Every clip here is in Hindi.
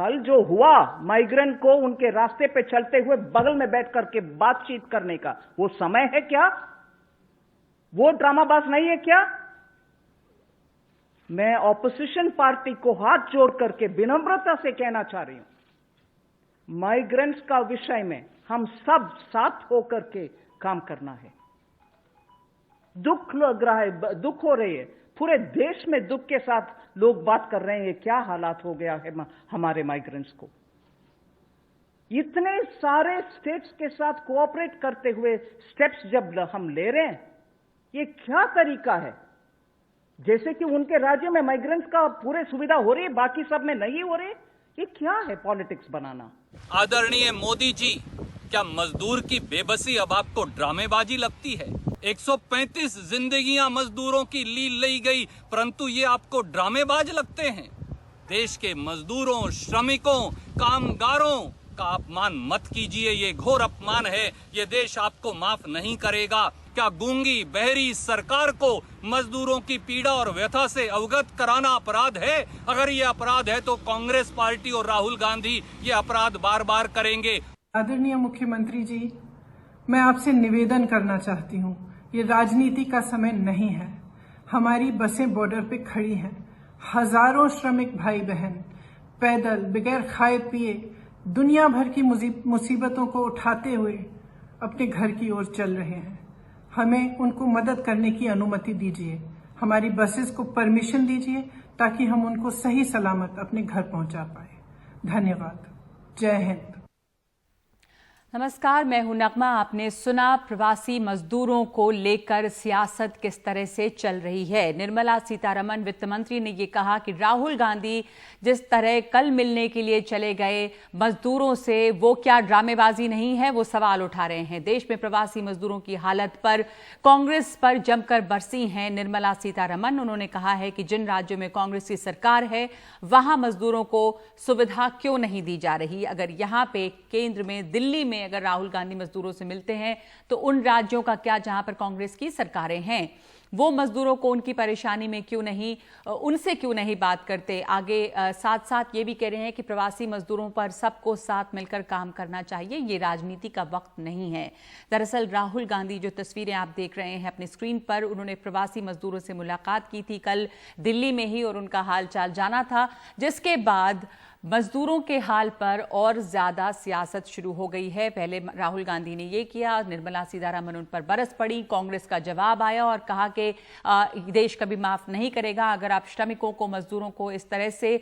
कल जो हुआ माइग्रेंट को उनके रास्ते पे चलते हुए बगल में बैठ करके बातचीत करने का, वो समय है क्या? वो ड्रामाबाज नहीं है क्या? मैं ऑपोजिशन पार्टी को हाथ जोड़ करके विनम्रता से कहना चाह रही हूं, माइग्रेंट्स का विषय में हम सब साथ होकर के काम करना है। दुख लग रहा है, दुख हो रही है, पूरे देश में दुख के साथ लोग बात कर रहे हैं क्या हालात हो गया है हमारे माइग्रेंट्स को। इतने सारे स्टेट्स के साथ कोऑपरेट करते हुए स्टेप्स जब हम ले रहे हैं, ये क्या तरीका है? जैसे कि उनके राज्य में माइग्रेंट्स का पूरे सुविधा हो रही है, बाकी सब में नहीं हो रही। ये क्या है पॉलिटिक्स बनाना? आदरणीय मोदी जी, क्या मजदूर की बेबसी अब आपको ड्रामेबाजी लगती है? 135 जिंदगियां मजदूरों की ली गई, परंतु ये आपको ड्रामेबाज लगते हैं? देश के मजदूरों, श्रमिकों, कामगारों का अपमान मत कीजिए, ये घोर अपमान है, ये देश आपको माफ नहीं करेगा। क्या गूंगी बहरी सरकार को मजदूरों की पीड़ा और व्यथा से अवगत कराना अपराध है? अगर ये अपराध है तो कांग्रेस पार्टी और राहुल गांधी ये अपराध बार बार करेंगे। आदरणीय मुख्यमंत्री जी, मैं आपसे निवेदन करना चाहती हूँ, ये राजनीति का समय नहीं है। हमारी बसें बॉर्डर पे खड़ी हैं, हजारों श्रमिक भाई बहन पैदल बगैर खाए पिए दुनिया भर की मुसीबतों को उठाते हुए अपने घर की ओर चल रहे हैं। हमें उनको मदद करने की अनुमति दीजिए, हमारी बसेस को परमिशन दीजिए ताकि हम उनको सही सलामत अपने घर पहुंचा पाए। धन्यवाद। जय हिंद। नमस्कार, मैं हूं नगमा। आपने सुना प्रवासी मजदूरों को लेकर सियासत किस तरह से चल रही है। निर्मला सीतारमण वित्त मंत्री ने ये कहा कि राहुल गांधी जिस तरह कल मिलने के लिए चले गए मजदूरों से, वो क्या ड्रामेबाजी नहीं है? वो सवाल उठा रहे हैं। देश में प्रवासी मजदूरों की हालत पर कांग्रेस पर जमकर बरसी हैं निर्मला सीतारमण। उन्होंने कहा है कि जिन राज्यों में कांग्रेस की सरकार है वहां मजदूरों को सुविधा क्यों नहीं दी जा रही। अगर यहाँ पे केंद्र में, दिल्ली में अगर राहुल गांधी मजदूरों से मिलते हैं तो उन राज्यों का क्या जहां पर कांग्रेस की सरकारें हैं, वो मजदूरों को उनकी परेशानी में क्यों नहीं, उनसे क्यों नहीं बात करते। आगे साथ साथ ये भी कह रहे हैं कि प्रवासी मजदूरों पर सबको साथ मिलकर काम करना चाहिए, ये राजनीति का वक्त नहीं है। दरअसल राहुल गांधी, जो तस्वीरें आप देख रहे हैं अपनी स्क्रीन पर, उन्होंने प्रवासी मजदूरों से मुलाकात की थी कल दिल्ली में ही और उनका हाल चाल जाना था, जिसके बाद मजदूरों के हाल पर और ज्यादा सियासत शुरू हो गई है। पहले राहुल गांधी ने ये किया, निर्मला सीतारमण उन पर बरस पड़ी, कांग्रेस का जवाब आया और कहा कि देश कभी माफ नहीं करेगा अगर आप श्रमिकों को, मजदूरों को इस तरह से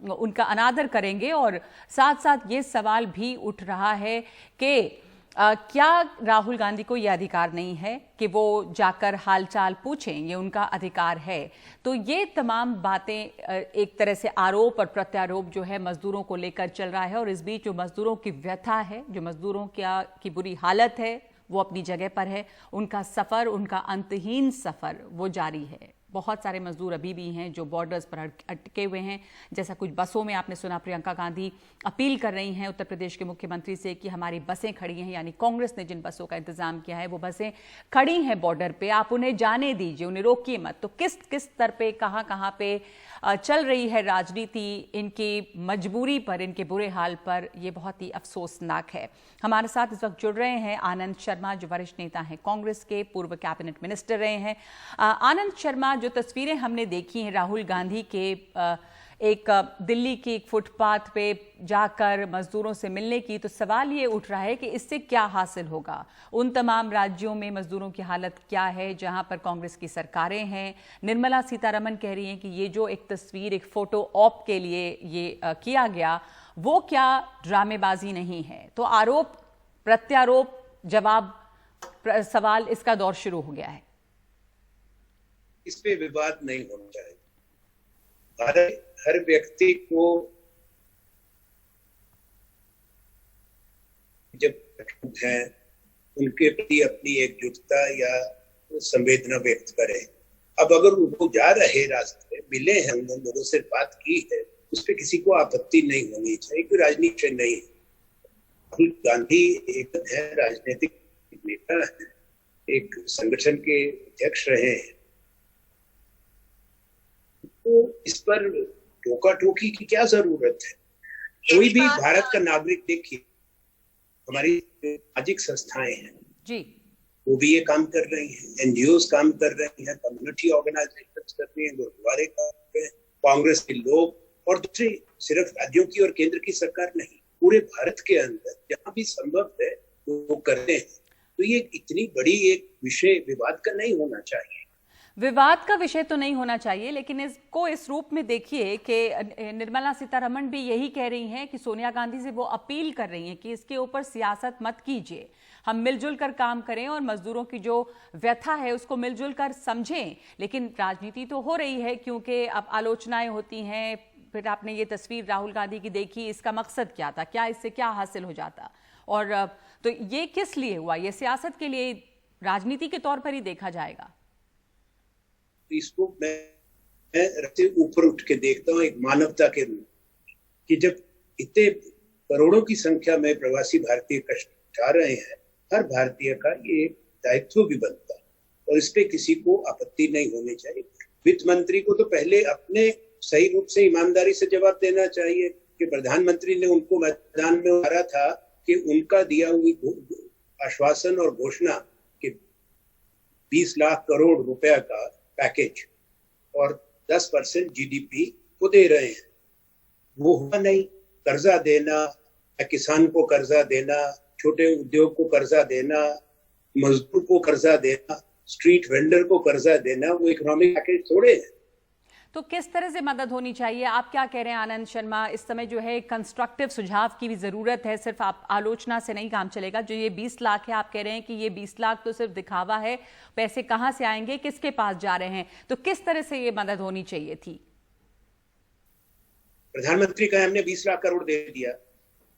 उनका अनादर करेंगे। और साथ साथ ये सवाल भी उठ रहा है कि क्या राहुल गांधी को यह अधिकार नहीं है कि वो जाकर हालचाल पूछें? ये उनका अधिकार है। तो ये तमाम बातें, एक तरह से आरोप और प्रत्यारोप जो है मजदूरों को लेकर चल रहा है। और इस बीच जो मजदूरों की व्यथा है, जो मजदूरों की बुरी हालत है, वो अपनी जगह पर है। उनका सफर, उनका अंतहीन सफर वो जारी है। बहुत सारे मजदूर अभी भी हैं जो बॉर्डर्स पर अटके हुए हैं। जैसा कुछ बसों में आपने सुना, प्रियंका गांधी अपील कर रही हैं उत्तर प्रदेश के मुख्यमंत्री से कि हमारी बसें खड़ी हैं, यानी कांग्रेस ने जिन बसों का इंतजाम किया है वो बसें खड़ी हैं बॉर्डर पे, आप उन्हें जाने दीजिए, उन्हें रोकिए मत। तो किस किस स्तर पे, कहाँ पे चल रही है राजनीति इनकी मजबूरी पर, इनके बुरे हाल पर, ये बहुत ही अफसोसनाक है। हमारे साथ इस वक्त जुड़ रहे हैं आनंद शर्मा, जो वरिष्ठ नेता हैं कांग्रेस के, पूर्व कैबिनेट मिनिस्टर रहे हैं। आनंद शर्मा, जो तस्वीरें हमने देखी हैं राहुल गांधी के एक दिल्ली की एक फुटपाथ पे जाकर मजदूरों से मिलने की, तो सवाल ये उठ रहा है कि इससे क्या हासिल होगा। उन तमाम राज्यों में मजदूरों की हालत क्या है जहां पर कांग्रेस की सरकारें हैं। निर्मला सीतारमण कह रही हैं कि ये जो एक तस्वीर, एक फोटो ऑप के लिए ये किया गया, वो क्या ड्रामेबाजी नहीं है। तो आरोप प्रत्यारोप, जवाब सवाल, इसका दौर शुरू हो गया है। इस पे विवाद नहीं होना चाहिए। हर व्यक्ति को जब है उनके प्रति अपनी एकजुटता या संवेदना व्यक्त करें। अब अगर वो जा रहे रास्ते मिले हैं, उन लोगों से बात की है, उस पर किसी को आपत्ति नहीं होनी चाहिए, कोई राजनीति नहीं है। राहुल गांधी एक है, राजनीतिक नेता है, एक संगठन के अध्यक्ष रहे हैं, तो इस पर टोका टोकी की क्या जरूरत है। कोई भी भारत का नागरिक देखिए, हमारी सामाजिक संस्थाएं हैं जी, वो भी ये काम कर रही हैं, एनजीओज काम कर रही हैं, कम्युनिटी ऑर्गेनाइजेशन कर रही हैं, गुरुद्वारे काम कर रहे हैं, कांग्रेस के लोग और दूसरे, सिर्फ राज्यों की और केंद्र की सरकार नहीं, पूरे भारत के अंदर जहां भी संभव है वो करते हैं। तो ये इतनी बड़ी एक विषय विवाद का नहीं होना चाहिए। विवाद का विषय तो नहीं होना चाहिए, लेकिन इसको इस रूप में देखिए कि निर्मला सीतारमण भी यही कह रही हैं कि सोनिया गांधी से वो अपील कर रही हैं कि इसके ऊपर सियासत मत कीजिए, हम मिलजुल कर काम करें और मजदूरों की जो व्यथा है उसको मिलजुल कर समझें। लेकिन राजनीति तो हो रही है, क्योंकि अब आलोचनाएं होती हैं। फिर आपने ये तस्वीर राहुल गांधी की देखी, इसका मकसद क्या था, क्या इससे क्या हासिल हो जाता, और तो ये किस लिए हुआ, ये सियासत के लिए, राजनीति के तौर पर ही देखा जाएगा। इसको मैं ऊपर उठ के देखता हूँ एक मानवता के रूप, कि जब इतने करोड़ों की संख्या में प्रवासी भारतीय कष्ट उठा रहे हैं, हर भारतीय का ये दायित्व भी बनता है और इस पे किसी को आपत्ति नहीं होनी चाहिए। वित्त मंत्री को तो पहले अपने सही रूप से ईमानदारी से जवाब देना चाहिए कि प्रधानमंत्री ने उनको मैदान में उतारा था कि उनका दिया हुई आश्वासन और घोषणा कि 20 लाख करोड़ रुपया का पैकेज और 10% जीडीपी को दे रहे हैं, वो हुआ नहीं। कर्जा देना, किसान को कर्जा देना, छोटे उद्योग को कर्जा देना, मजदूर को कर्जा देना, स्ट्रीट वेंडर को कर्जा देना, वो इकोनॉमिक पैकेज थोड़े है। तो किस तरह से मदद होनी चाहिए, आप क्या कह रहे हैं आनंद शर्मा? इस समय जो है कंस्ट्रक्टिव सुझाव की भी जरूरत है, सिर्फ आप आलोचना से नहीं काम चलेगा। जो ये 20 लाख है, आप कह रहे हैं कि ये 20 लाख तो सिर्फ दिखावा है, पैसे कहां से आएंगे, किसके पास जा रहे हैं, तो किस तरह से ये मदद होनी चाहिए थी? प्रधानमंत्री का हमने 20 लाख करोड़ दे दिया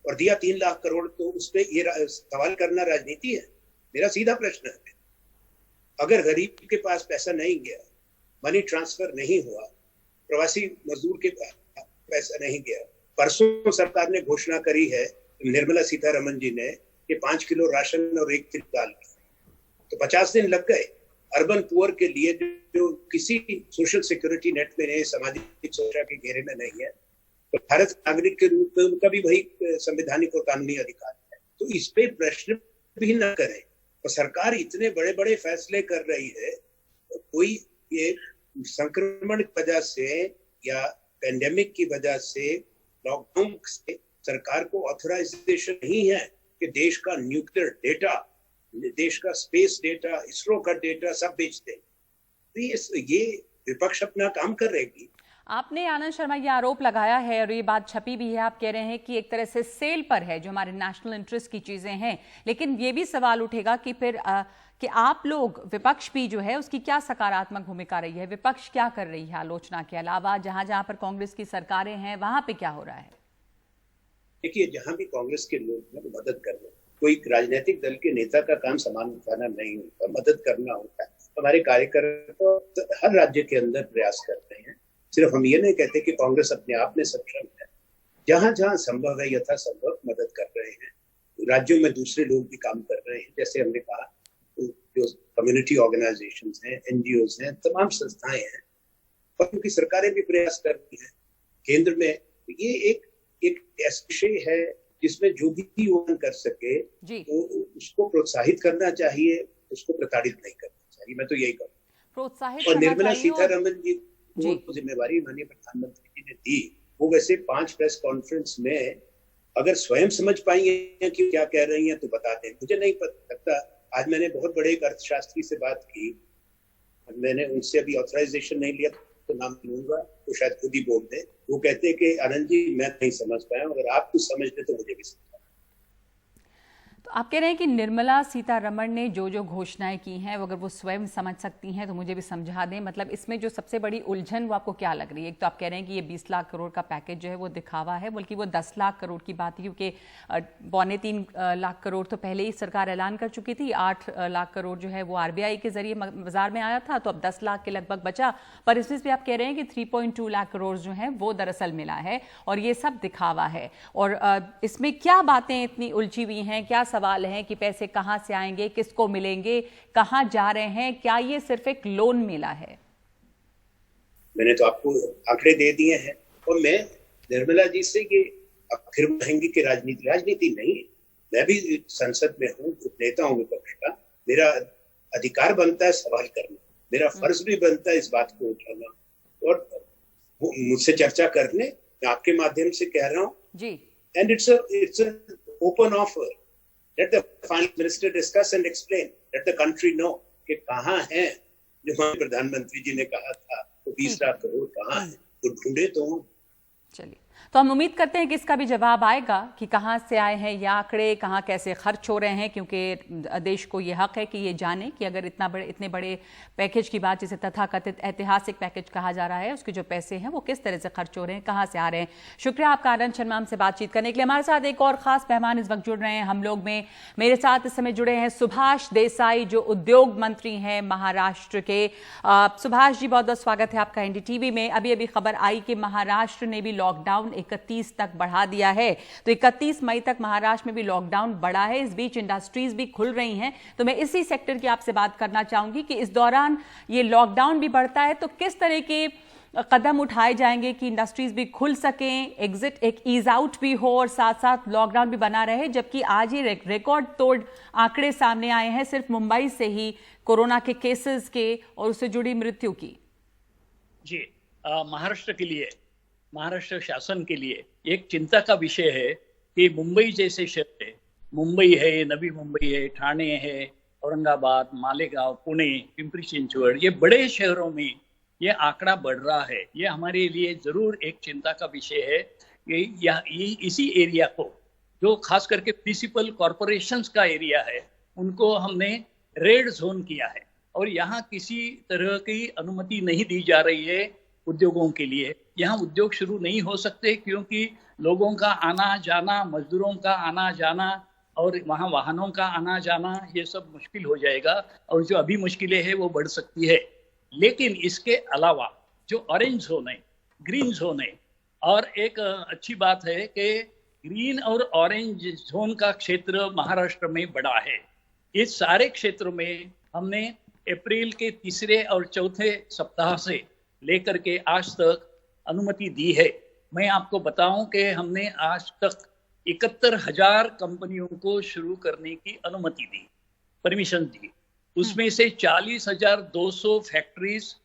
और दिया 3 लाख करोड़, तो उस पर ये सवाल करना राजनीति है? मेरा सीधा प्रश्न है, अगर गरीब के पास पैसा नहीं गया, मनी ट्रांसफर नहीं हुआ, प्रवासी मजदूर के पास पैसा नहीं गया, परसों सरकार ने घोषणा करी है, निर्मला सीतारमण जी ने, कि 5 किलो राशन और 1 किलो दाल की, तो 50 दिन लग गए। अर्बन पुअर के लिए जो किसी सोशल सिक्योरिटी नेट में नहीं, सामाजिक सुरक्षा के घेरे में नहीं है, तो भारत नागरिक के रूप में उनका भी वही संवैधानिक और कानूनी अधिकार है। तो इस पे प्रश्न भी न करें। और सरकार इतने बड़े बड़े फैसले कर रही है, तो कोई ये संक्रमण की वजह से या पेंडेमिक की वजह से, लॉकडाउन से सरकार को ऑथराइजेशन नहीं है कि देश का न्यूक्लियर डेटा, देश का स्पेस डेटा, इसरो का डेटा सब बेच दे। तो ये विपक्ष अपना काम करेगी। आपने आनंद शर्मा ये आरोप लगाया है और ये बात छपी भी है, आप कह रहे हैं कि एक तरह से सेल पर है जो हमारे नेशनल इंटरेस्ट की चीजें हैं, लेकिन ये भी सवाल उठेगा कि फिर कि आप लोग, विपक्ष भी जो है उसकी क्या सकारात्मक भूमिका रही है, विपक्ष क्या कर रही है आलोचना के अलावा? जहां जहां पर कांग्रेस की सरकारें हैं वहां पे क्या हो रहा है? देखिए, जहां भी कांग्रेस के लोग हैं वो मदद कर रहे हैं। कोई राजनीतिक दल के नेता का काम सामान उठाना नहीं होता, मदद करना होता है। हमारे कार्यकर्ता हर राज्य के अंदर प्रयास करते हैं। सिर्फ हम ये नहीं कहते कि कांग्रेस अपने आप में सक्षम है, जहां जहां संभव है यथासंभव मदद कर रहे हैं। राज्यों में दूसरे लोग भी काम कर रहे हैं, जैसे हमने कहा, जो कम्युनिटी ऑर्गेनाइजेशंस हैं, एनजीओज हैं, तमाम संस्थाएं हैं, और उनकी सरकारें भी प्रयास कर रही हैं। केंद्र में ये एक ऐसा विषय है जिसमें जो भी योगदान कर सके तो उसको प्रोत्साहित करना चाहिए, उसको प्रताड़ित नहीं करना चाहिए। मैं तो यही कहूँ। प्रोत्साहित और निर्मला सीतारमण जी को जिम्मेवारी माननीय प्रधानमंत्री जी ने दी, वो वैसे 5 प्रेस कॉन्फ्रेंस में अगर स्वयं समझ पाई है कि क्या कह रही हैं तो बता दें। मुझे नहीं पता लगता। आज मैंने बहुत बड़े एक अर्थशास्त्री से बात की, मैंने उनसे अभी ऑथराइजेशन नहीं लिया तो नाम लूंगा, तो शायद खुद ही बोल दे। वो कहते हैं कि आनंद जी मैं नहीं समझ पाया, अगर आप कुछ समझ ले तो मुझे भी समझा। तो आप कह रहे हैं कि निर्मला सीतारमण ने जो जो घोषणाएं की हैं, अगर वो स्वयं समझ सकती हैं तो मुझे भी समझा दें। मतलब इसमें जो सबसे बड़ी उलझन वो आपको क्या लग रही है? एक तो आप कह रहे हैं कि ये 20 लाख करोड़ का पैकेज जो है वो दिखावा है, बल्कि वो 10 लाख करोड़ की बात है, क्योंकि 2.25 लाख करोड़ तो पहले ही सरकार ऐलान कर चुकी थी। 8 लाख करोड़ जो है वो आरबीआई के जरिए बाजार में आया था, तो अब 10 लाख के लगभग बचा। पर इसमें भी आप कह रहे हैं कि 3.2 लाख करोड़ जो है वो दरअसल मिला है और ये सब दिखावा है। और इसमें क्या बातें इतनी उलझी हुई हैं, क्या सवाल हैं कि पैसे कहां से आएंगे, किसको मिलेंगे, कहां जा रहे हैं? क्या ये सिर्फ एक लोन मेला है? मैंने तो आपको आंकड़े दे दिए हैं और मैं निर्मला जी से ये अब फिर कहेंगे कि राजनीति नहीं है। मैं भी संसद में हूँ, नेता हूँ विपक्ष का, मेरा अधिकार बनता है सवाल करना, मेरा फर्ज भी बनता है इस बात को उठाना और मुझसे चर्चा करने। मैं आपके माध्यम से कह रहा हूँ जी, and it's open offer, let the finance minister discuss and explain, let the country know कि कहाँ है जो हमारे प्रधानमंत्री जी ने कहा था वो 20 लाख करोड़ कहाँ है, तो ढूंढे तो। चलिए, तो हम उम्मीद करते हैं कि इसका भी जवाब आएगा कि कहाँ से आए हैं ये आंकड़े, कहाँ कैसे खर्च हो रहे हैं, क्योंकि देश को ये हक है कि ये जाने कि अगर इतने बड़े पैकेज की बात, जिसे तथाकथित ऐतिहासिक पैकेज कहा जा रहा है, उसके जो पैसे हैं वो किस तरह से खर्च हो रहे हैं, कहाँ से आ रहे हैं। शुक्रिया आपका आनंद शर्मा हमसे बातचीत करने के लिए। हमारे साथ एक और खास मेहमान इस वक्त जुड़ रहे हैं हम लोग में। मेरे साथ इस समय जुड़े हैं सुभाष देसाई, जो उद्योग मंत्री हैं महाराष्ट्र के। सुभाष जी, बहुत बहुत स्वागत है आपका एनडीटीवी में। अभी अभी खबर आई कि महाराष्ट्र ने भी लॉकडाउन 31 तक बढ़ा दिया है, तो 31 मई तक महाराष्ट्र में भी लॉकडाउन बढ़ा है। इस बीच इंडस्ट्रीज भी खुल रही हैं, तो मैं इसी सेक्टर की आपसे बात करना चाहूंगी कि इस दौरान ये लॉकडाउन भी बढ़ता है तो किस तरह के कदम उठाए जाएंगे कि इंडस्ट्रीज भी खुल सकें, एग्जिट एक ईज आउट भी हो और साथ साथ लॉकडाउन भी बना रहे, जबकि आज ये रिकॉर्ड तोड़ आंकड़े सामने आए हैं सिर्फ मुंबई से ही कोरोना के केसेस के और उससे जुड़ी मृत्यु की। जी, महाराष्ट्र के लिए, महाराष्ट्र शासन के लिए एक चिंता का विषय है कि मुंबई जैसे शहर है, मुंबई है, नवी मुंबई है, ठाणे है, औरंगाबाद, मालेगांव, पुणे, पिंपरी चिंचवड, ये बड़े शहरों में ये आंकड़ा बढ़ रहा है। ये हमारे लिए जरूर एक चिंता का विषय है कि इसी एरिया को, जो खास करके म्युनिसिपल कॉरपोरेशंस का एरिया है, उनको हमने रेड जोन किया है और यहाँ किसी तरह की अनुमति नहीं दी जा रही है उद्योगों के लिए। यहाँ उद्योग शुरू नहीं हो सकते क्योंकि लोगों का आना जाना, मजदूरों का आना जाना और वहाँ वाहनों का आना जाना, ये सब मुश्किल हो जाएगा और जो अभी मुश्किलें हैं वो बढ़ सकती है। लेकिन इसके अलावा जो ऑरेंज जोन है, ग्रीन जोन है, और एक अच्छी बात है कि ग्रीन और ऑरेंज जोन का क्षेत्र महाराष्ट्र में बड़ा है। इस सारे क्षेत्रों में हमने अप्रैल के 3 और 4 सप्ताह से लेकर के आज तक अनुमति दी है। मैं आपको बताऊं कि हमने आज तक 71,000 कंपनियों को शुरू करने की अनुमति दी, परमिशन दी। उसमें से 40,200 फैक्ट्रीज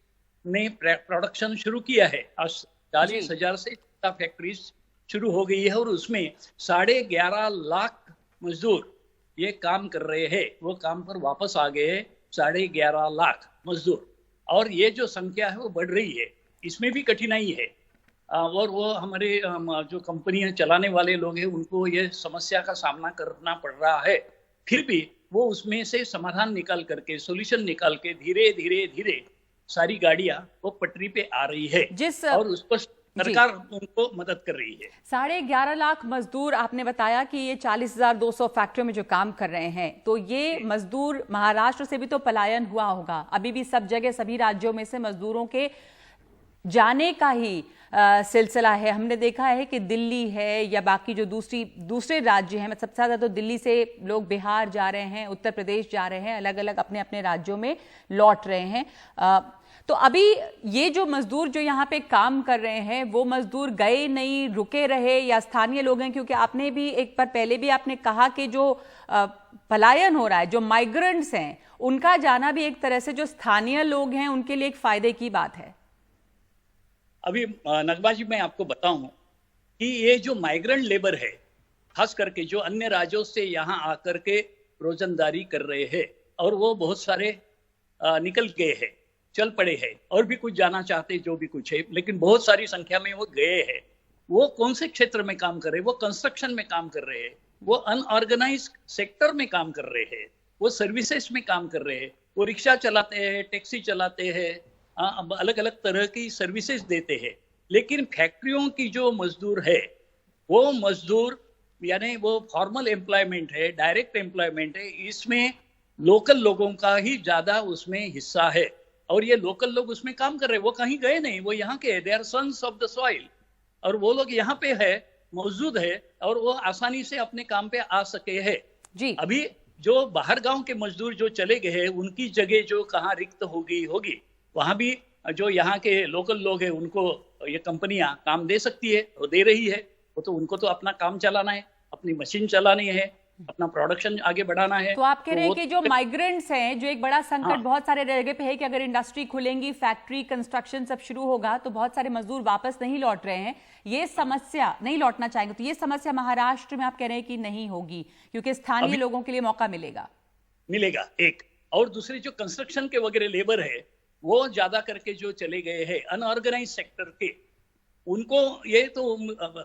ने प्रोडक्शन शुरू किया है। आज 40,000 से ज्यादा फैक्ट्रीज शुरू हो गई है और उसमें 11.5 लाख मजदूर ये काम कर रहे हैं। वो काम पर वापस आ गए हैं 11.5 लाख मजदूर, और ये जो संख्या है वो बढ़ रही है। इसमें भी कठिनाई है और वो हमारे जो कंपनियां चलाने वाले लोग हैं उनको ये समस्या का सामना करना पड़ रहा है। फिर भी वो उसमें से समाधान निकाल करके, सोल्यूशन निकाल के धीरे धीरे धीरे सारी गाड़ियां वो पटरी पे आ रही है और उस पर सरकार उनको मदद कर रही है। 11.5 लाख मजदूर आपने बताया कि ये 40,200 फैक्ट्रियों में जो काम कर रहे हैं, तो ये मजदूर महाराष्ट्र से भी तो पलायन हुआ होगा। अभी भी सब जगह सभी राज्यों में से मजदूरों के जाने का ही सिलसिला है। हमने देखा है कि दिल्ली है या बाकी जो दूसरे राज्य हैं, सबसे ज्यादा तो दिल्ली से लोग बिहार जा रहे हैं, उत्तर प्रदेश जा रहे हैं, अलग अलग अपने अपने राज्यों में लौट रहे हैं। तो अभी ये जो मजदूर जो यहाँ पे काम कर रहे हैं, वो मजदूर गए नहीं, रुके रहे या स्थानीय लोग हैं? क्योंकि आपने भी एक बार पहले भी आपने कहा कि जो पलायन हो रहा है, जो माइग्रेंट्स हैं, उनका जाना भी एक तरह से जो स्थानीय लोग हैं उनके लिए एक फायदे की बात है। अभी नगमा जी मैं आपको बताऊं कि ये जो माइग्रेंट लेबर है, खास करके जो अन्य राज्यों से यहाँ आकर के रोजंदारी कर रहे हैं, और वो बहुत सारे निकल गए हैं, चल पड़े हैं, और भी कुछ जाना चाहते जो भी कुछ है, लेकिन बहुत सारी संख्या में वो गए हैं। वो कौन से क्षेत्र में काम कर रहे हैं? वो कंस्ट्रक्शन में काम कर रहे हैं, वो अनऑर्गेनाइज सेक्टर में काम कर रहे हैं, वो सर्विसेज में काम कर रहे हैं, वो रिक्शा चलाते हैं, टैक्सी चलाते हैं, अलग अलग तरह की सर्विसेज देते हैं। लेकिन फैक्ट्रियों की जो मजदूर है, वो मजदूर यानी वो फॉर्मल एम्प्लॉयमेंट है, डायरेक्ट एम्प्लॉयमेंट है, इसमें लोकल लोगों का ही ज्यादा उसमें हिस्सा है। और ये लोकल लोग उसमें काम कर रहे हैं, वो कहीं गए नहीं, वो यहाँ के, they are sons of the soil, और वो लोग यहाँ पे है, मौजूद है, और वो आसानी से अपने काम पे आ सके है जी। अभी जो बाहर गांव के मजदूर जो चले गए हैं, उनकी जगह जो कहाँ रिक्त होगी वहां भी जो यहाँ के लोकल लोग हैं उनको ये कंपनियां काम दे सकती है, वो दे रही है। वो तो उनको तो अपना काम चलाना है, अपनी मशीन चलानी है, अपना प्रोडक्शन आगे बढ़ाना है। तो आप कह रहे हैं कि जो माइग्रेंट्स हैं, जो एक बड़ा संकट बहुत सारे जगह पे है कि अगर इंडस्ट्री खुलेंगी, फैक्ट्री कंस्ट्रक्शन सब शुरू होगा तो बहुत सारे मजदूर वापस नहीं लौट रहे हैं, ये समस्या नहीं लौटना चाहेंगे, तो ये समस्या महाराष्ट्र में आप कह रहे हैं कि नहीं होगी क्योंकि स्थानीय लोगों के लिए मौका मिलेगा एक। और दूसरी जो कंस्ट्रक्शन के वगैरह लेबर है वो ज्यादा करके जो चले गए हैं अनऑर्गेनाइज सेक्टर के, उनको ये तो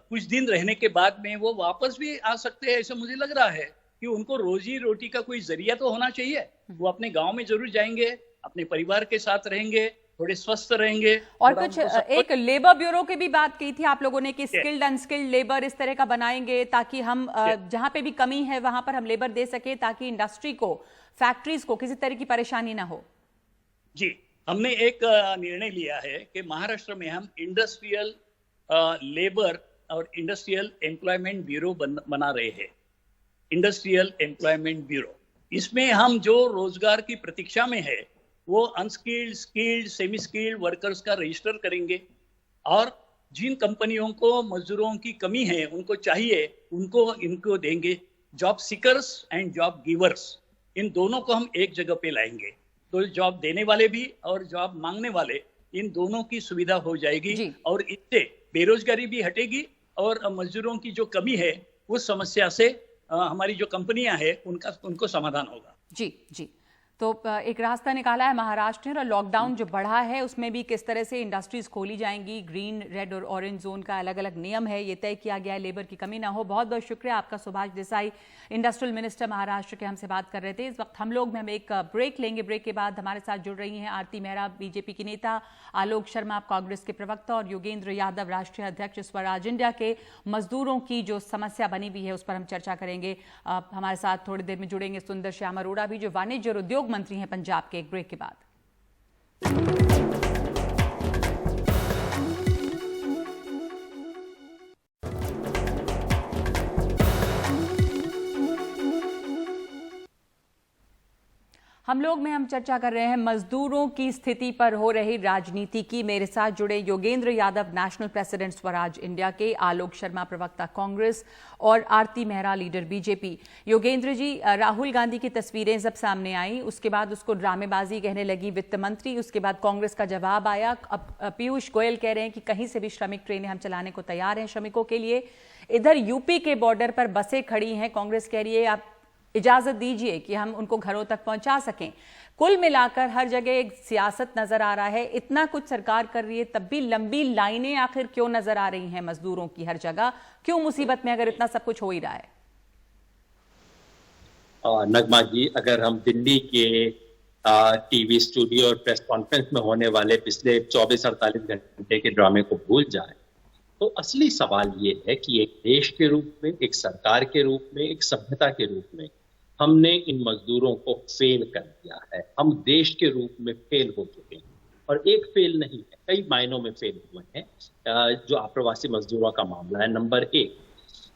कुछ दिन रहने के बाद में वो वापस भी आ सकते हैं, ऐसा मुझे लग रहा है कि उनको रोजी रोटी का कोई जरिया तो होना चाहिए। वो अपने गांव में जरूर जाएंगे, अपने परिवार के साथ रहेंगे, थोड़े स्वस्थ रहेंगे। और कुछ एक लेबर ब्यूरो की भी बात की थी आप लोगों ने कि स्किल्ड अनस्किल्ड लेबर इस तरह का बनाएंगे ताकि हम जहां पे भी कमी है वहां पर हम लेबर दे सके, ताकि इंडस्ट्री को, फैक्ट्रीज को किसी तरह की परेशानी ना हो। जी, हमने एक निर्णय लिया है कि महाराष्ट्र में हम इंडस्ट्रियल लेबर और इंडस्ट्रियल एम्प्लॉयमेंट ब्यूरो बना रहे हैं। इंडस्ट्रियल एम्प्लॉयमेंट ब्यूरो, इसमें हम जो रोजगार की प्रतीक्षा में है वो unskilled, skilled, semi skilled workers का रजिस्टर करेंगे और जिन कंपनियों को मजदूरों की कमी है, उनको चाहिए, इनको देंगे। Job seekers and job givers, इन दोनों को हम एक जगह पे लाएंगे, तो जॉब देने वाले भी और जॉब मांगने वाले, इन दोनों की सुविधा हो जाएगी और इससे बेरोजगारी भी हटेगी और मजदूरों की जो कमी है उस समस्या से हमारी जो कंपनियां हैं उनको समाधान होगा। जी, तो एक रास्ता निकाला है महाराष्ट्र ने, और लॉकडाउन जो बढ़ा है उसमें भी किस तरह से इंडस्ट्रीज खोली जाएंगी, ग्रीन, रेड और ऑरेंज जोन का अलग अलग नियम है, ये तय किया गया है, लेबर की कमी ना हो। बहुत बहुत शुक्रिया आपका सुभाष देसाई, इंडस्ट्रियल मिनिस्टर महाराष्ट्र के, हमसे बात कर रहे थे। इस वक्त हम लोग में हम एक ब्रेक लेंगे। ब्रेक के बाद हमारे साथ जुड़ रही हैं आरती मेहरा बीजेपी की नेता, आलोक शर्मा कांग्रेस के प्रवक्ता और योगेंद्र यादव राष्ट्रीय अध्यक्ष स्वराज इंडिया के। मजदूरों की जो समस्या बनी हुई है उस पर हम चर्चा करेंगे। हमारे साथ थोड़ी देर में जुड़ेंगे सुंदर श्याम अरोड़ा भी, जो वाणिज्य और उद्योग मंत्री हैं पंजाब के। एक ब्रेक के बाद हम लोग में हम चर्चा कर रहे हैं मजदूरों की स्थिति पर हो रही राजनीति की। मेरे साथ जुड़े Yogendra Yadav national president Swaraj India के, आलोक शर्मा प्रवक्ता कांग्रेस और आरती मेहरा लीडर बीजेपी। योगेंद्र जी, राहुल गांधी की तस्वीरें जब सामने आई उसके बाद उसको ड्रामेबाजी कहने लगी वित्त मंत्री, उसके बाद कांग्रेस का जवाब आया। अब पीयूष गोयल कह रहे हैं कि कहीं से भी श्रमिक ट्रेनें हम चलाने को तैयार हैं श्रमिकों के लिए। इधर यूपी के बॉर्डर पर बसें खड़ी हैं, कांग्रेस कह रही है आप इजाजत दीजिए कि हम उनको घरों तक पहुंचा सकें। कुल मिलाकर हर जगह एक सियासत नजर आ रहा है। इतना कुछ सरकार कर रही है तब भी लंबी लाइनें आखिर क्यों नजर आ रही हैं मजदूरों की हर जगह? क्यों मुसीबत में अगर इतना सब कुछ हो ही रहा है? नगमा जी, अगर हम दिल्ली के टीवी स्टूडियो और प्रेस कॉन्फ्रेंस में होने वाले पिछले 24-48 घंटे के ड्रामे को भूल जाएं, तो असली सवाल ये है कि एक देश के रूप में, एक सरकार के रूप में, एक सभ्यता के रूप में हमने इन मजदूरों को फेल कर दिया है। हम देश के रूप में फेल हो चुके हैं, और एक फेल नहीं है, कई मायनों में फेल हुए हैं। जो अप्रवासी मजदूरों का मामला है, नंबर 1,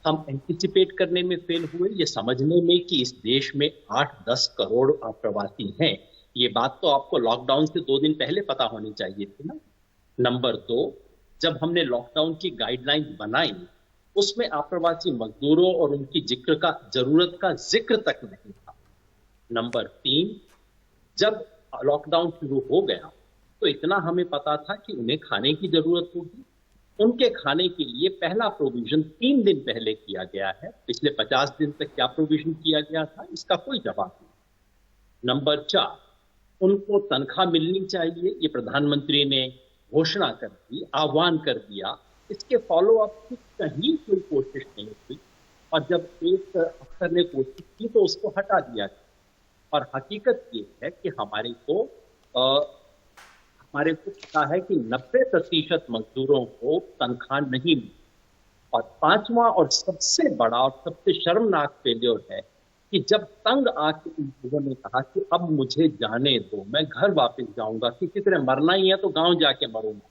हम एंटिसिपेट करने में फेल हुए, ये समझने में कि इस देश में 8-10 करोड़ अप्रवासी हैं। ये बात तो आपको लॉकडाउन से 2 दिन पहले पता होनी चाहिए थी ना। नंबर 2, जब हमने लॉकडाउन की गाइडलाइन बनाई उसमें अप्रवासी मजदूरों और उनकी जरूरत का जिक्र तक नहीं था। नंबर 3, जब लॉकडाउन शुरू हो गया तो इतना हमें पता था कि उन्हें खाने की जरूरत होगी। उनके खाने के लिए पहला प्रोविजन 3 दिन पहले किया गया है। पिछले 50 दिन तक क्या प्रोविजन किया गया था, इसका कोई जवाब नहीं। नंबर 4, उनको तनख्वाह मिलनी चाहिए, ये प्रधानमंत्री ने घोषणा कर दी, आह्वान कर दिया। इसके फॉलो अप की कहीं कोई कोशिश नहीं हुई, और जब एक अफसर ने कोशिश की तो उसको हटा दिया गया। और हकीकत ये है कि हमारे को पता है कि 90% मजदूरों को तनख्वाह नहीं मिली। और 5वां और सबसे बड़ा और सबसे शर्मनाक फेलियर है कि जब तंग आके इन लोगों ने कहा कि अब मुझे जाने दो, मैं घर वापस जाऊंगा, किसी तरह मरना ही है तो गांव जाके मरूंगा,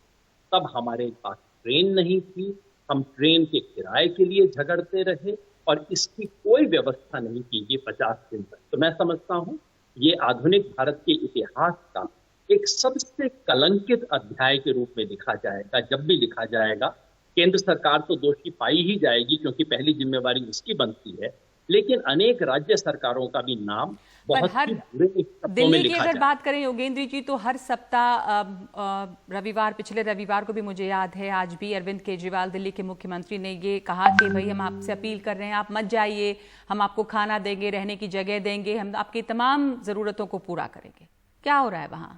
तब हमारे पास ट्रेन नहीं थी। हम ट्रेन के किराए के लिए झगड़ते रहे और इसकी कोई व्यवस्था नहीं की ये 50 दिन तक। तो मैं समझता हूं ये आधुनिक भारत के इतिहास का एक सबसे कलंकित अध्याय के रूप में लिखा जाएगा, जब भी लिखा जाएगा, केंद्र सरकार तो दोषी पाई ही जाएगी क्योंकि पहली जिम्मेवारी उसकी बनती है, लेकिन अनेक राज्य सरकारों का भी नाम बहुत ही बुरे शब्दों में दिल्ली की लिखा अगर जाए। बात करें योगेंद्र जी, तो हर सप्ताह पिछले रविवार को भी मुझे याद है, आज भी अरविंद केजरीवाल दिल्ली के मुख्यमंत्री ने ये कहा कि भाई हम आपसे अपील कर रहे हैं, आप मत जाइए, हम आपको खाना देंगे, रहने की जगह देंगे, हम आपकी तमाम जरूरतों को पूरा करेंगे। क्या हो रहा है वहां?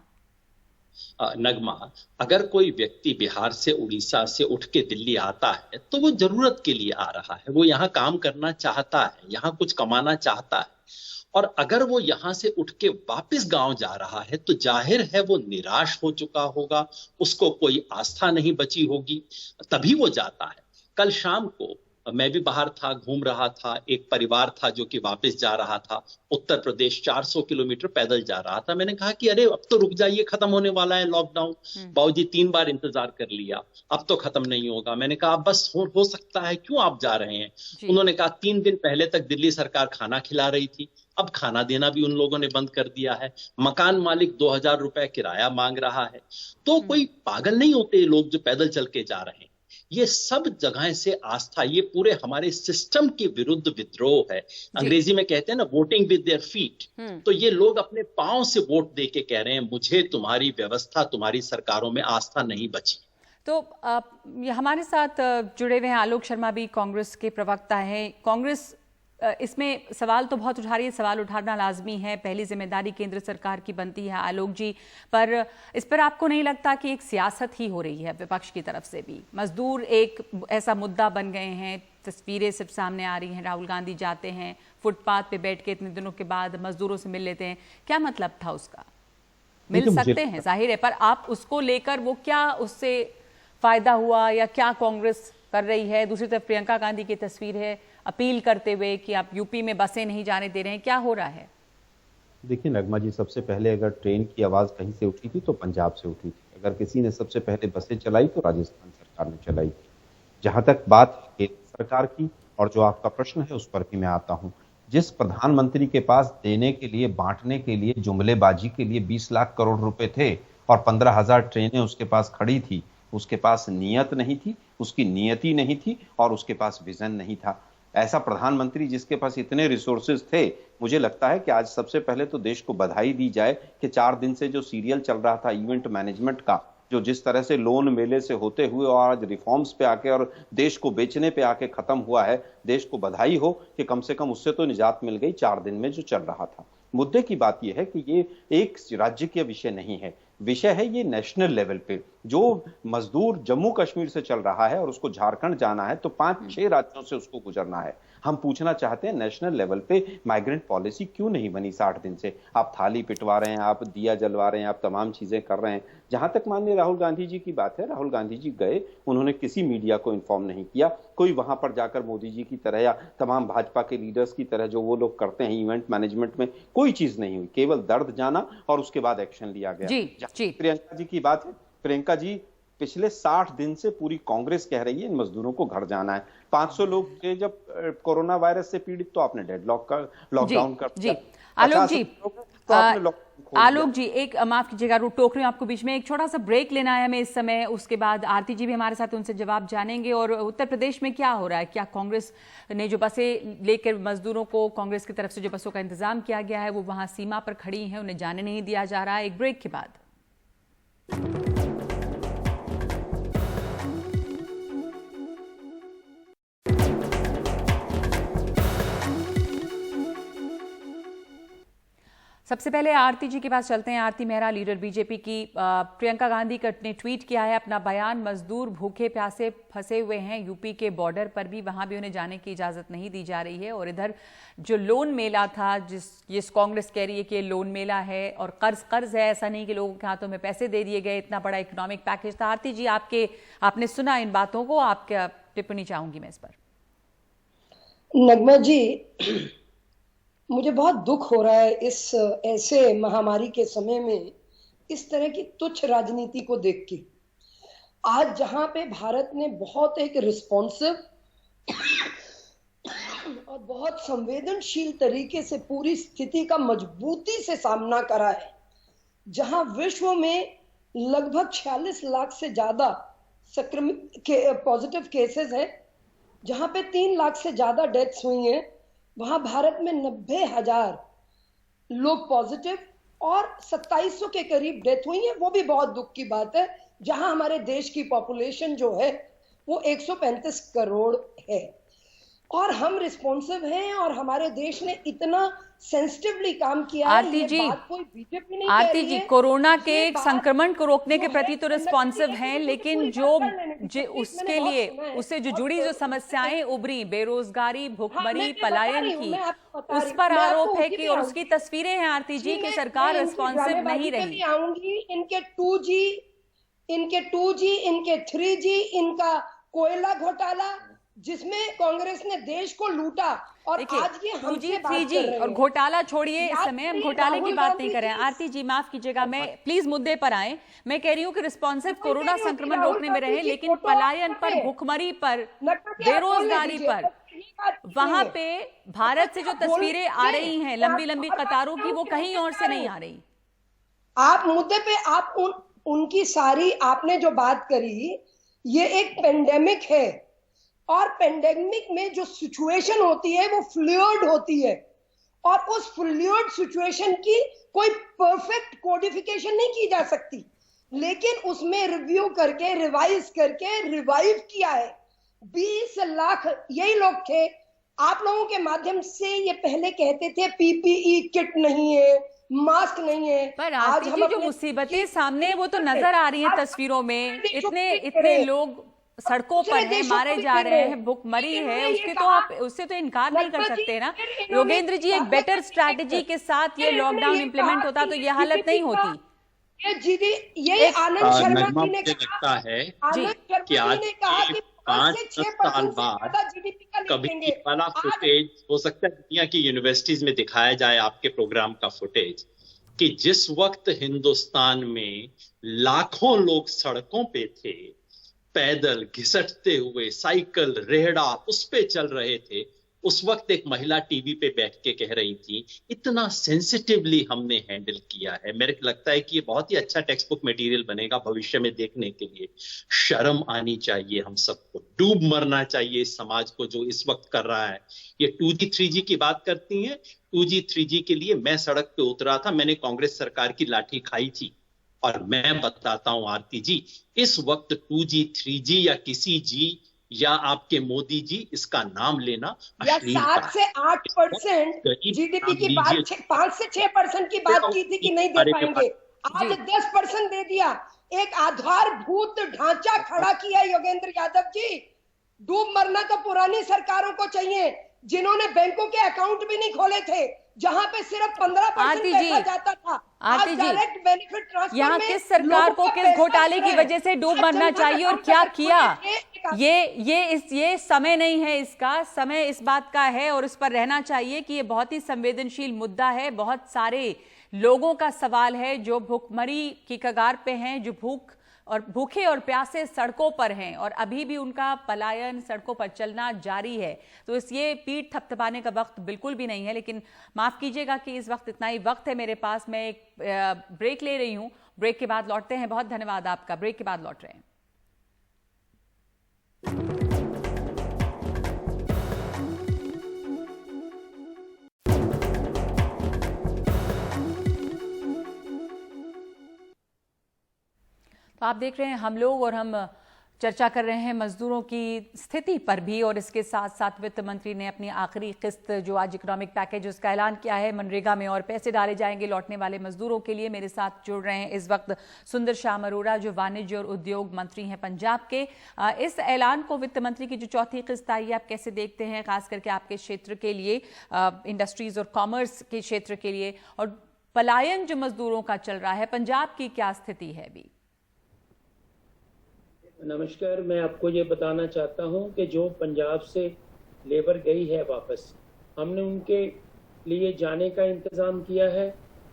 नगमा, अगर कोई व्यक्ति बिहार से, उड़ीसा से उठ के दिल्ली आता है तो वो जरूरत के लिए आ रहा है, वो यहाँ काम करना चाहता है, यहाँ कुछ कमाना चाहता है, और अगर वो यहाँ से उठ के वापस गांव जा रहा है तो जाहिर है वो निराश हो चुका होगा, उसको कोई आस्था नहीं बची होगी, तभी वो जाता है। कल शाम को मैं भी बाहर था, घूम रहा था, एक परिवार था जो कि वापस जा रहा था उत्तर प्रदेश, 400 किलोमीटर पैदल जा रहा था। मैंने कहा कि अरे अब तो रुक जाइए, खत्म होने वाला है लॉकडाउन। बाबूजी 3 बार इंतजार कर लिया, अब तो खत्म नहीं होगा। मैंने कहा बस हो सकता है, क्यों आप जा रहे हैं? उन्होंने कहा 3 दिन पहले तक दिल्ली सरकार खाना खिला रही थी, अब खाना देना भी उन लोगों ने बंद कर दिया है। मकान मालिक 2000 रुपए किराया मांग रहा है। तो कोई पागल नहीं होते लोग जो पैदल चल के जा रहे हैं। ये सब जगह से आस्था, ये पूरे हमारे सिस्टम के विरुद्ध विद्रोह है। अंग्रेजी में कहते हैं ना, वोटिंग विद देयर फीट। तो ये लोग अपने पांव से वोट दे के कह रहे हैं मुझे तुम्हारी व्यवस्था, तुम्हारी सरकारों में आस्था नहीं बची। तो हमारे साथ जुड़े हुए हैं आलोक शर्मा भी, कांग्रेस के प्रवक्ता हैं। कांग्रेस इसमें सवाल तो बहुत उठा रही है, सवाल उठाना लाजमी है, पहली जिम्मेदारी केंद्र सरकार की बनती है आलोक जी, पर इस पर आपको नहीं लगता कि एक सियासत ही हो रही है विपक्ष की तरफ से भी? मजदूर एक ऐसा मुद्दा बन गए हैं, तस्वीरें सिर्फ सामने आ रही हैं, राहुल गांधी जाते हैं फुटपाथ पे बैठ के, इतने दिनों के बाद मजदूरों से मिल लेते हैं, क्या मतलब था उसका? मिल सकते हैं जाहिर है, पर आप उसको लेकर वो क्या उससे फायदा हुआ या क्या कांग्रेस कर रही है? दूसरी तरफ प्रियंका गांधी की तस्वीर है अपील करते हुए कि आप यूपी में बसें नहीं जाने दे रहे हैं, क्या हो रहा है? देखिए नगमा जी, सबसे पहले अगर ट्रेन की आवाज कहीं से उठी थी तो पंजाब से उठी थी। अगर किसी ने सबसे पहले बसें चलाई तो राजस्थान सरकार ने चलाई थी। जहां तक बात केंद्र सरकार की और जो आपका प्रश्न है उस पर भी मैं आता हूं, जिस प्रधानमंत्री के पास देने के लिए, बांटने के लिए, जुमलेबाजी के लिए 20 लाख करोड़ रुपए थे और 15,000 ट्रेनें उसके पास खड़ी थी, उसके पास नियत नहीं थी, उसकी नियति नहीं थी और उसके पास विजन नहीं था। ऐसा प्रधानमंत्री जिसके पास इतने रिसोर्सेज थे, मुझे लगता है कि आज सबसे पहले तो देश को बधाई दी जाए कि 4 दिन से जो सीरियल चल रहा था इवेंट मैनेजमेंट का, जो जिस तरह से लोन मेले से होते हुए और आज रिफॉर्म्स पे आके और देश को बेचने पे आके खत्म हुआ है, देश को बधाई हो कि कम से कम उससे तो निजात मिल गई 4 दिन में जो चल रहा था। मुद्दे की बात यह है कि ये एक राज्य का विषय नहीं है, विषय है ये नेशनल लेवल पे। जो मजदूर जम्मू कश्मीर से चल रहा है और उसको झारखंड जाना है तो 5-6 राज्यों से उसको गुजरना है। हम पूछना चाहते हैं नेशनल लेवल पे माइग्रेंट पॉलिसी क्यों नहीं बनी 60 दिन से? आप थाली पिटवा रहे हैं, आप दिया जलवा रहे हैं, आप तमाम चीजें कर रहे हैं। जहां तक माननीय राहुल गांधी जी की बात है, राहुल गांधी जी गए, उन्होंने किसी मीडिया को इन्फॉर्म नहीं किया। कोई वहां पर जाकर मोदी जी की तरह या तमाम भाजपा के लीडर्स की तरह जो वो लोग करते हैं इवेंट मैनेजमेंट में, कोई चीज नहीं हुई, केवल दर्द जाना और उसके बाद एक्शन लिया गया। जी। प्रियंका जी की बात है, प्रियंका जी पिछले 60 दिन से पूरी कांग्रेस कह रही है इन मजदूरों को घर जाना है। 500 लोग थे जब कोरोना वायरस से पीड़ित, तो आपने डेडलॉक का लॉकडाउन कर दिया। आलोक जी एक माफ कीजिएगा, टोक रही हूं आपको बीच में, एक छोटा सा ब्रेक लेना है हमें इस समय, उसके बाद आरती जी भी हमारे साथ, उनसे जवाब जानेंगे। और उत्तर प्रदेश में क्या हो रहा है? क्या कांग्रेस ने जो बसें लेकर मजदूरों को, कांग्रेस की तरफ से जो बसों का इंतजाम किया गया है वो वहां सीमा पर खड़ी हैं, उन्हें जाने नहीं दिया जा रहा है? एक ब्रेक के बाद सबसे पहले आरती जी के पास चलते हैं। आरती मेहरा, लीडर बीजेपी की। प्रियंका गांधी ने ट्वीट किया है अपना बयान, मजदूर भूखे प्यासे फंसे हुए हैं यूपी के बॉर्डर पर भी, वहां भी उन्हें जाने की इजाजत नहीं दी जा रही है। और इधर जो लोन मेला था, जिस कांग्रेस कह रही है कि लोन मेला है और कर्ज है, ऐसा नहीं कि लोगों के हाथों में पैसे दे दिए गए, इतना बड़ा इकोनॉमिक पैकेज था। आरती जी आपने सुना इन बातों को, आपका टिप्पणी चाहूंगी मैं इस पर। नगमा जी, मुझे बहुत दुख हो रहा है इस ऐसे महामारी के समय में इस तरह की तुच्छ राजनीति को देख के। आज जहां पे भारत ने बहुत एक रिस्पॉन्सिव और बहुत संवेदनशील तरीके से पूरी स्थिति का मजबूती से सामना करा है, जहां विश्व में लगभग 46 लाख से ज्यादा संक्रमित पॉजिटिव केसेस हैं, जहां पे 3 लाख से ज्यादा डेथ्स हुई हैं, वहां भारत में 90,000 लोग पॉजिटिव और 2700 के करीब डेथ हुई है। वो भी बहुत दुख की बात है, जहां हमारे देश की पॉपुलेशन जो है वो 135 करोड़ है और हम रिस्पॉन्सिव हैं और हमारे देश ने इतना सेंसिटिवली काम किया है। आरती जी, कोई बीजेपी नहीं आरती जी, कोरोना के संक्रमण को रोकने के प्रति तो रिस्पॉन्सिव हैं, लेकिन जो उसके लिए उससे जो जुड़ी जो समस्याएं उभरी, बेरोजगारी, भूखमरी, पलायन की, उस पर आरोप है कि, और उसकी तस्वीरें हैं आरती जी कि सरकार रिस्पॉन्सिव नहीं रही। आऊंगी इनके 2G, इनके 3G, इनका कोयला घोटाला जिसमें कांग्रेस ने देश को लूटा और आज ये हमसे बात कर रहे हैं। और घोटाला छोड़िए, इस समय हम घोटाले की बात नहीं कर रहे हैं। आरती जी माफ कीजिएगा, मैं प्लीज मुद्दे पर आए। मैं कह रही हूँ कि रिस्पॉन्सिव कोरोना संक्रमण रोकने में रहे, लेकिन पलायन पर, भूखमरी पर, बेरोजगारी पर, वहां पे भारत से जो तस्वीरें आ रही हैं लंबी लंबी कतारों की, वो कहीं और से नहीं आ रही। आप मुद्दे पे आप उनकी सारी आपने जो बात करी, ये एक पेंडेमिक है और पेंडेमिक में जो सिचुएशन होती है वो फ्लूइड होती है और उस फ्लूइड सिचुएशन की कोई परफेक्ट कोडिफिकेशन नहीं की जा सकती, लेकिन उसमें रिव्यू करके, रिवाइज करके रिवाइव किया है। 20 लाख यही लोग थे, आप लोगों के माध्यम से ये पहले कहते थे पीपीई किट नहीं है, मास्क नहीं है, पर आज हम जो मुसीबतें सामने वो तो नजर आ रही हैं तस्वीरों में। इतने लोग सड़कों पर हैं, मारे जा रहे हैं, भूखमरी है, उससे तो इनकार नहीं कर सकते ना। योगेंद्र जी, एक बेटर स्ट्रैटेजी के साथ ये लॉकडाउन इंप्लीमेंट होता तो ये हालत नहीं होती। ये आनंद शर्मा जी ने लगता है कि आज 5-10 साल बाद कभी वाला फुटेज हो सकता है दुनिया की यूनिवर्सिटीज में दिखाया जाए आपके प्रोग्राम का फुटेज, कि जिस वक्त हिंदुस्तान में लाखों लोग सड़कों पे थे, पैदल घिसटते हुए, साइकिल, रेहड़ा उस पे चल रहे थे, उस वक्त एक महिला टीवी पे बैठ के कह रही थी, इतना सेंसिटिवली हमने हैंडल किया है। मेरे को लगता है कि ये बहुत ही अच्छा टेक्स्ट बुक मटेरियल बनेगा भविष्य में देखने के लिए। शर्म आनी चाहिए हम सबको, डूब मरना चाहिए इस समाज को जो इस वक्त कर रहा है। ये 2G 3G की बात करती हैं, 2G 3G के लिए मैं सड़क पे उतरा था, मैंने कांग्रेस सरकार की लाठी खाई थी। और मैं बताता हूं आरती जी, इस वक्त 2G 3G या किसी जी या आपके मोदी जी इसका नाम लेना या 7 से 8% जीडीपी की बात, 5 से 6% की बात की थी कि नहीं दे पाएंगे, आज 10% दे दिया। एक आधारभूत ढांचा खड़ा किया योगेंद्र यादव जी। डूब मरना तो पुरानी सरकारों को चाहिए जिन्होंने बैंकों के अकाउंट भी नहीं खोले थे, जहां पे सिर्फ 15% पैसा जाता था। आरती जी, यहाँ किस सरकार को किस घोटाले की वजह से डूब मरना चाहिए और क्या किया, ये समय नहीं है। इसका समय इस बात का है और इस पर रहना चाहिए कि ये बहुत ही संवेदनशील मुद्दा है। बहुत सारे लोगों का सवाल है जो भूखमरी की कगार पे हैं, जो भूखे और प्यासे सड़कों पर हैं और अभी भी उनका पलायन, सड़कों पर चलना जारी है। तो ये पीठ थपथपाने का वक्त बिल्कुल भी नहीं है। लेकिन माफ कीजिएगा कि इस वक्त इतना ही वक्त है मेरे पास। मैं एक ब्रेक ले रही हूं, ब्रेक के बाद लौटते हैं। बहुत धन्यवाद आपका, ब्रेक के बाद लौट रहे हैं। तो आप देख रहे हैं हम लोग, और हम चर्चा कर रहे हैं मजदूरों की स्थिति पर भी, और इसके साथ साथ वित्त मंत्री ने अपनी आखिरी किस्त जो आज इकोनॉमिक पैकेज उसका ऐलान किया है, मनरेगा में और पैसे डाले जाएंगे लौटने वाले मजदूरों के लिए। मेरे साथ जुड़ रहे हैं इस वक्त सुंदर श्याम अरोड़ा जो वाणिज्य और उद्योग मंत्री हैं पंजाब के। इस ऐलान को, वित्त मंत्री की जो चौथी किस्त आई है, आप कैसे देखते हैं, खास करके आपके क्षेत्र के लिए, इंडस्ट्रीज और कॉमर्स के क्षेत्र के लिए, और पलायन जो मजदूरों का चल रहा है, पंजाब की क्या स्थिति है अभी? नमस्कार, मैं आपको ये बताना चाहता हूँ कि जो पंजाब से लेबर गई है वापस, हमने उनके लिए जाने का इंतज़ाम किया है,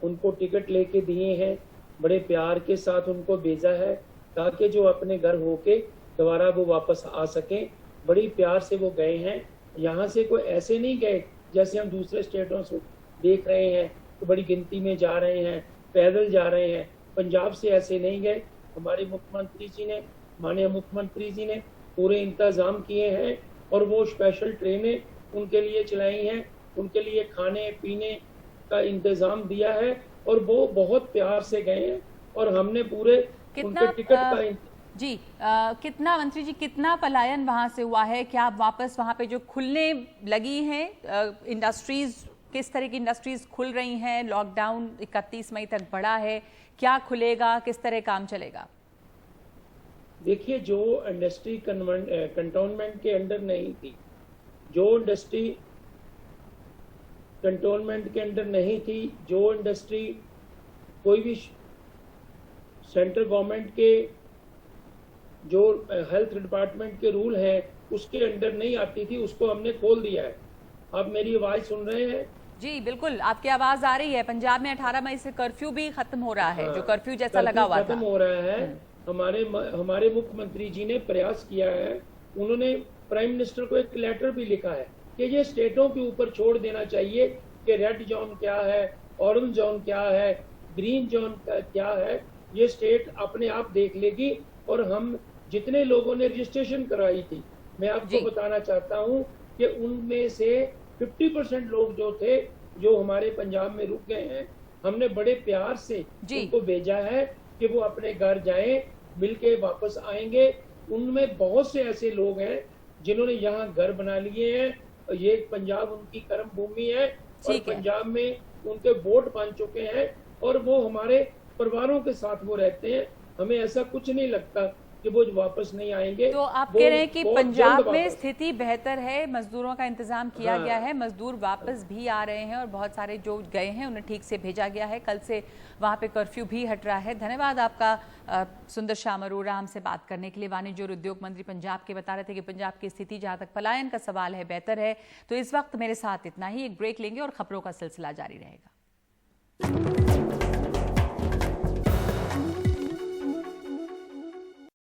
उनको टिकट लेके दिए हैं, बड़े प्यार के साथ उनको भेजा है ताकि जो अपने घर होके दोबारा वो वापस आ सकें। बड़ी प्यार से वो गए हैं, यहाँ से कोई ऐसे नहीं गए जैसे हम दूसरे स्टेटों से देख रहे हैं तो बड़ी गिनती में जा रहे हैं, पैदल जा रहे हैं। पंजाब से ऐसे नहीं गए। हमारे मुख्यमंत्री जी ने माननीय मुख्यमंत्री जी ने पूरे इंतजाम किए हैं और वो स्पेशल ट्रेनें उनके लिए चलाई हैं, उनके लिए खाने पीने का इंतजाम दिया है और वो बहुत प्यार से गए हैं और हमने पूरे उनके टिकट का जी कितना मंत्री जी, कितना पलायन वहां से हुआ है? क्या आप वापस वहां पे जो खुलने लगी हैं इंडस्ट्रीज, किस तरह की इंडस्ट्रीज खुल रही हैं? लॉकडाउन 31 मई तक बढ़ा है, क्या खुलेगा, किस तरह काम चलेगा? देखिए, जो इंडस्ट्री कंटोनमेंट के अंडर नहीं थी, जो इंडस्ट्री कंटोनमेंट के अंडर नहीं थी, जो इंडस्ट्री कोई भी सेंट्रल गवर्नमेंट के जो हेल्थ डिपार्टमेंट के रूल है उसके अंडर नहीं आती थी, उसको हमने खोल दिया है। आप मेरी आवाज सुन रहे हैं? जी बिल्कुल, आपकी आवाज आ रही है। पंजाब में 18 मई से कर्फ्यू भी खत्म हो रहा है, जो कर्फ्यू जैसा लगा हुआ था खत्म हो रहा है। हमारे मुख्यमंत्री जी ने प्रयास किया है, उन्होंने प्राइम मिनिस्टर को एक लेटर भी लिखा है कि ये स्टेटों के ऊपर छोड़ देना चाहिए कि रेड जोन क्या है, ऑरेंज जोन क्या है, ग्रीन जोन क्या है, ये स्टेट अपने आप देख लेगी। और हम जितने लोगों ने रजिस्ट्रेशन कराई थी, मैं आपको बताना चाहता हूं कि उनमें से 50% लोग जो थे, जो हमारे पंजाब में रुक गए हैं, हमने बड़े प्यार से उनको भेजा है कि वो अपने घर जाएं, मिलके वापस आएंगे। उनमें बहुत से ऐसे लोग हैं जिन्होंने यहाँ घर बना लिए हैं। ये पंजाब उनकी कर्म भूमि है और पंजाब में उनके वोट बन चुके हैं और वो हमारे परिवारों के साथ वो रहते हैं। हमें ऐसा कुछ नहीं लगता कि वो वापस नहीं आएंगे। तो आप कह रहे हैं कि पंजाब में स्थिति बेहतर है, मजदूरों का इंतजाम किया गया है, मजदूर वापस भी आ रहे हैं और बहुत सारे जो गए हैं उन्हें ठीक से भेजा गया है। कल से वहां पे कर्फ्यू भी हट रहा है। धन्यवाद आपका सुंदर श्याम अरोड़ा हमसे बात करने के लिए। वाणिज्य और उद्योग मंत्री पंजाब के बता रहे थे कि पंजाब की स्थिति जहां तक पलायन का सवाल है बेहतर है। तो इस वक्त मेरे साथ इतना ही, एक ब्रेक लेंगे और खबरों का सिलसिला जारी रहेगा।